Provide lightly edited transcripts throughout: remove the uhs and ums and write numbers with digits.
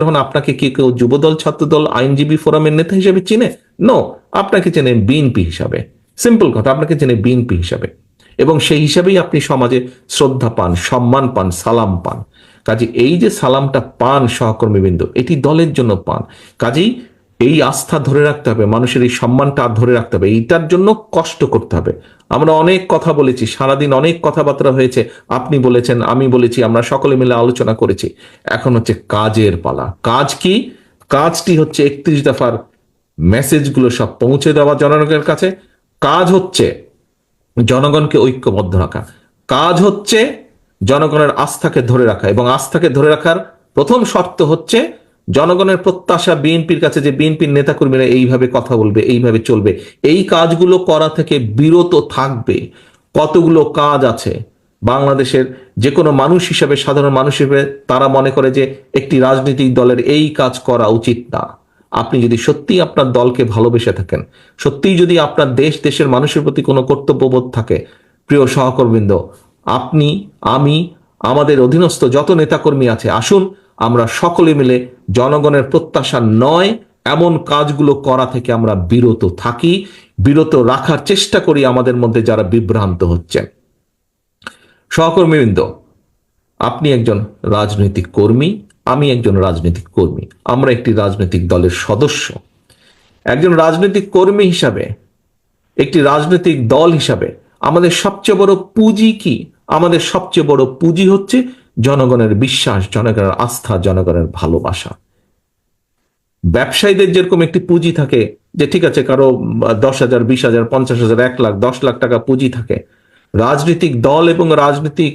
তখন আপনাকে কি কেউ যুবদল, ছাত্রদল, আইনজীবী ফোরামের নেতা হিসেবে চিনে? নো, আপনাকে চেনে বিএনপি হিসাবে। সিম্পল কথা, আপনাকে চেনে বিএনপি হিসাবে, এবং সেই হিসাবেই আপনি সমাজে শ্রদ্ধা পান, সম্মান পান, সালাম পান। কাজে এই যে সালামটা পান সহকর্মীবৃন্দ, এটি দলের জন্য পান। কাজেই এই আস্থা ধরে রাখতে হবে, মানুষের এই সম্মানটা ধরে রাখতে হবে, এইটার জন্য কষ্ট করতে হবে। আমরা অনেক কথা বলেছি, সারাদিন অনেক কথাবার্তা হয়েছে, আপনি বলেছেন, আমি বলেছি, আমরা সকলে মিলে আলোচনা করেছি। এখন হচ্ছে কাজের পালা। কাজ কি? কাজটি হচ্ছে 31 দফার মেসেজগুলো সব পৌঁছে দেওয়া জনগণের কাছে। কাজ হচ্ছে জনগণকে ঐক্যবদ্ধ রাখা। কাজ হচ্ছে জনগণের আস্থাকে ধরে রাখা, এবং আস্থাকে ধরে রাখার প্রথম শর্ত হচ্ছে জনগণের প্রত্যাশা বিএনপির কাছে যে বিএনপির নেতাকর্মীরা এইভাবে কথা বলবে, এইভাবে চলবে, এই কাজগুলো করা থেকে বিরত থাকবে। কতগুলো কাজ আছে বাংলাদেশের যে কোনো মানুষ হিসেবে, সাধারণ মানুষ হিসেবে তারা মনে করে যে একটি রাজনৈতিক দলের এই কাজ করা উচিত না। আপনি যদি সত্যিই আপনার দলকে ভালোবেসে থাকেন, সত্যিই যদি আপনার দেশের মানুষের প্রতি কোনো কর্তব্যবোধ থাকে, প্রিয় সহকর্মীবৃন্দ, আপনি, আমি, আমাদের অধীনস্থ যত নেতাকর্মী আছে, আসুন আমরা সকলে মিলে জনগণের প্রত্যাশা নয় এমন কাজগুলো করা থেকে আমরা বিরত থাকি, বিরত রাখার চেষ্টা করি আমাদের মধ্যে যারা বিভ্রান্ত হচ্ছেন। সহকর্মীবৃন্দ, আপনি একজন রাজনৈতিক কর্মী, আমি একজন রাজনৈতিক কর্মী, আমরা একটি রাজনৈতিক দলের সদস্য। একজন রাজনৈতিক কর্মী হিসাবে, একটি রাজনৈতিক দল হিসাবে আমাদের সবচেয়ে বড় পুঁজি কি? আমাদের সবচেয়ে বড় পুঁজি হচ্ছে জনগণের বিশ্বাস, জনগণের আস্থা, জনগণের ভালোবাসা। ব্যবসায়ীদের যেরকম একটি পুঁজি থাকে, যে ঠিক আছে কারো 10,000, 20,000, 50,000, 1 লাখ, 10 লাখ টাকা পুঁজি থাকে, রাজনৈতিক দল এবং রাজনৈতিক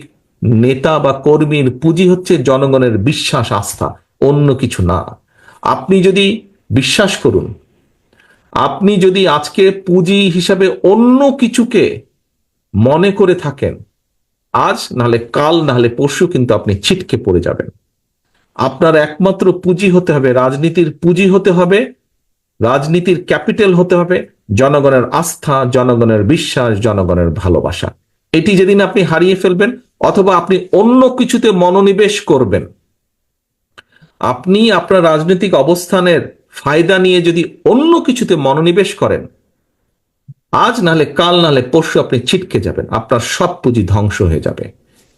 নেতা বা কর্মীর পুঁজি হচ্ছে জনগণের বিশ্বাস, আস্থা, অন্য কিছু না। আপনি যদি বিশ্বাস করুন, আপনি যদি আজকে পুঁজি হিসাবে অন্য কিছুকে মনে করে থাকেন, আজ নাহলে কাল নাহলে পরশু কিন্তু আপনি ছিটকে পড়ে যাবেন। আপনার একমাত্র পুঁজি হতে হবে, রাজনীতির পুঁজি হতে হবে, রাজনীতির ক্যাপিটাল হতে হবে জনগণের আস্থা, জনগণের বিশ্বাস, জনগণের ভালোবাসা। এটি যেদিন আপনি হারিয়ে ফেলবেন, অথবা আপনি অন্য কিছুতে মনোনিবেশ করবেন, আপনি আপনার রাজনৈতিক অবস্থানের ফায়দা নিয়ে যদি অন্য কিছুতে মনোনিবেশ করেন, আজ নাহলে কাল নাহলে পরশু আপনি ছিটকে যাবেন, আপনার সব পুঁজি ধ্বংস হয়ে যাবে।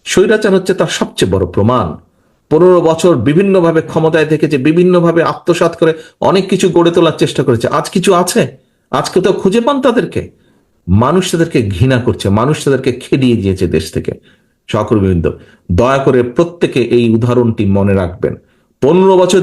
স্বৈরাচার হচ্ছে তার সবচেয়ে বড় প্রমাণ। 15 বছর বিভিন্নভাবে ক্ষমতায় থেকেছে, বিভিন্নভাবে আত্মসাৎ করে অনেক কিছু গড়ে তোলার চেষ্টা করেছে। আজ কিছু আছে? আজকে তো খুঁজে পান তাদেরকে? মানুষ তাদেরকে ঘৃণা করছে, মানুষ তাদেরকে খেদিয়ে দিয়েছে দেশ থেকে। সহকর্মীবৃন্দ, দয়া করে প্রত্যেকে এই উদাহরণটি মনে রাখবেন। 15 বছর